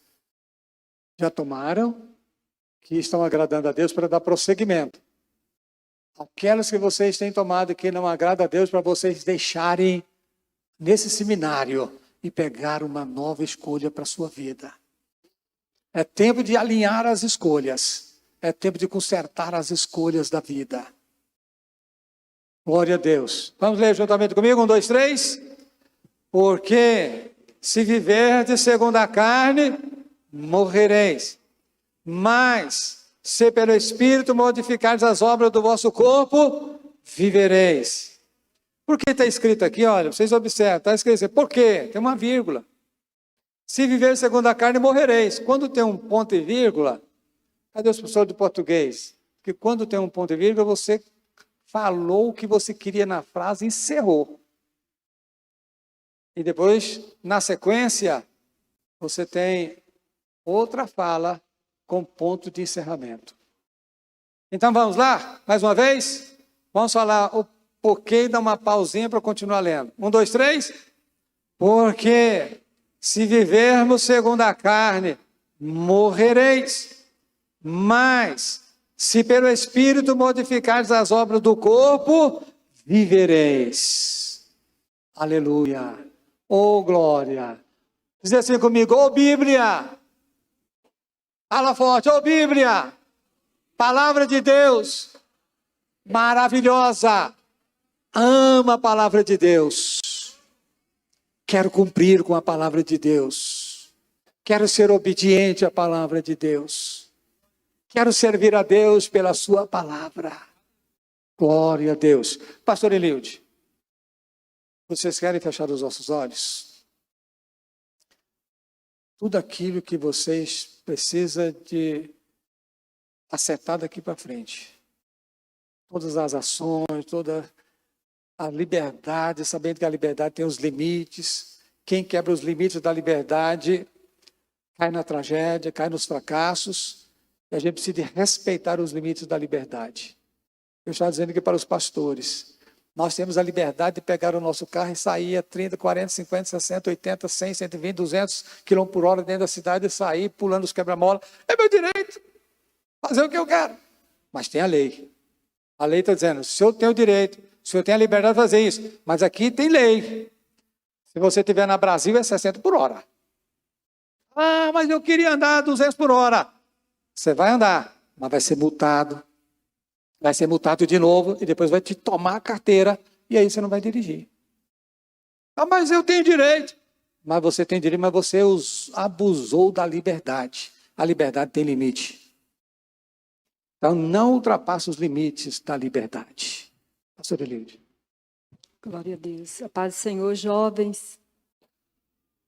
já tomaram, que estão agradando a Deus para dar prosseguimento. Aquelas que vocês têm tomado que não agrada a Deus, para vocês deixarem nesse seminário e pegar uma nova escolha para a sua vida. É tempo de alinhar as escolhas. É tempo de consertar as escolhas da vida. Glória a Deus. Vamos ler juntamente comigo? 1, 2, 3. Porque se viverdes segundo a carne, morrereis. Mas, se pelo Espírito modificardes as obras do vosso corpo, vivereis. Por que está escrito aqui? Olha, vocês observam, está escrito assim, por quê? Tem uma vírgula. Se viver segundo a carne, morrereis. Quando tem um ponto e vírgula, cadê os professores de português? Porque quando tem um ponto e vírgula, você falou o que você queria na frase e encerrou. E depois, na sequência, você tem outra fala com ponto de encerramento. Então vamos lá, mais uma vez? Vamos falar o porquê e dar uma pausinha para continuar lendo. 1, 2, 3. Porque se vivermos segundo a carne, morrereis. Mas, se pelo Espírito modificardes as obras do corpo, vivereis. Aleluia. Oh, glória. Diz assim comigo, ô Bíblia. Fala forte, ô Bíblia. Palavra de Deus. Maravilhosa. Ama a palavra de Deus. Quero cumprir com a palavra de Deus. Quero ser obediente à palavra de Deus. Quero servir a Deus pela sua palavra. Glória a Deus. Pastor Eliude. Vocês querem fechar os vossos olhos? Tudo aquilo que vocês precisam de acertar daqui para frente. Todas as ações, toda a liberdade, sabendo que a liberdade tem os limites. Quem quebra os limites da liberdade cai na tragédia, cai nos fracassos. E a gente precisa de respeitar os limites da liberdade. Eu estava dizendo aqui para os pastores. Nós temos a liberdade de pegar o nosso carro e sair a 30, 40, 50, 60, 80, 100, 120, 200 km por hora dentro da cidade e sair pulando os quebra-mola. É meu direito. Fazer o que eu quero. Mas tem a lei. A lei está dizendo, o senhor tem o direito, o senhor tem a liberdade de fazer isso. Mas aqui tem lei. Se você estiver na Brasil é 60 por hora. Ah, mas eu queria andar a 200 por hora. Você vai andar, mas vai ser multado. Vai ser multado de novo e depois vai te tomar a carteira e aí você não vai dirigir. Ah, mas eu tenho direito. Mas você tem direito, mas você abusou da liberdade. A liberdade tem limite. Então não ultrapasse os limites da liberdade. Pastor Eliud. Glória a Deus. A paz do Senhor, jovens.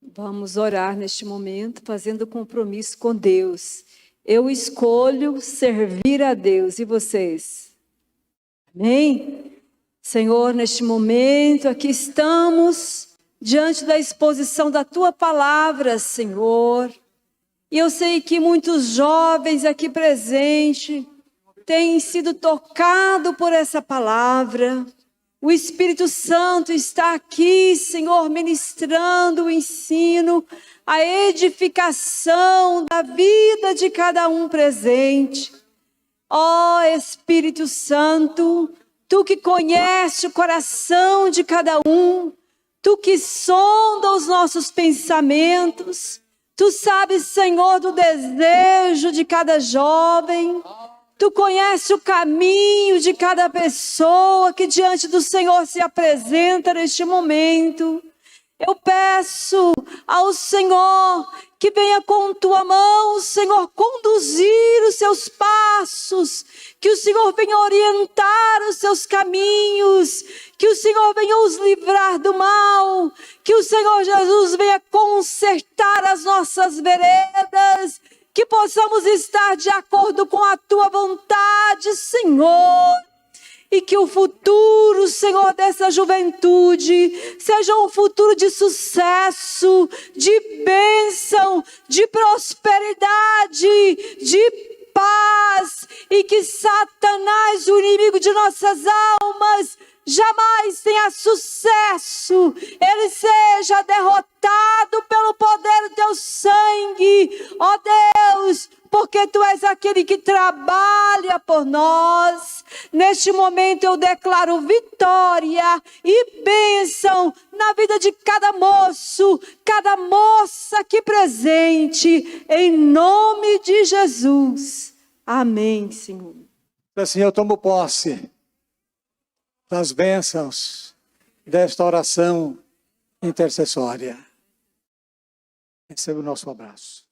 Vamos orar neste momento, fazendo compromisso com Deus. Eu escolho servir a Deus. E vocês? Amém? Senhor, neste momento, aqui estamos diante da exposição da Tua palavra, Senhor. E eu sei que muitos jovens aqui presentes têm sido tocados por essa palavra. O Espírito Santo está aqui, Senhor, ministrando o ensino, a edificação da vida de cada um presente. Ó Espírito Santo, Tu que conhece o coração de cada um, Tu que sonda os nossos pensamentos, Tu sabes, Senhor, do desejo de cada jovem, Tu conhece o caminho de cada pessoa que diante do Senhor se apresenta neste momento. Eu peço ao Senhor que venha com Tua mão, Senhor, conduzir os seus passos, que o Senhor venha orientar os seus caminhos, que o Senhor venha os livrar do mal, que o Senhor Jesus venha consertar as nossas veredas, que possamos estar de acordo com a Tua vontade, Senhor. E que o futuro, Senhor, dessa juventude seja um futuro de sucesso, de bênção, de prosperidade, de paz. E que Satanás, o inimigo de nossas almas, jamais tenha sucesso. Ele seja derrotado pelo poder do Teu sangue, ó Deus, porque Tu és aquele que trabalha por nós. Neste momento eu declaro vitória e bênção na vida de cada moço, cada moça aqui presente, em nome de Jesus. Amém, Senhor. Assim eu tomo posse das bênçãos desta oração intercessória. Receba o nosso abraço.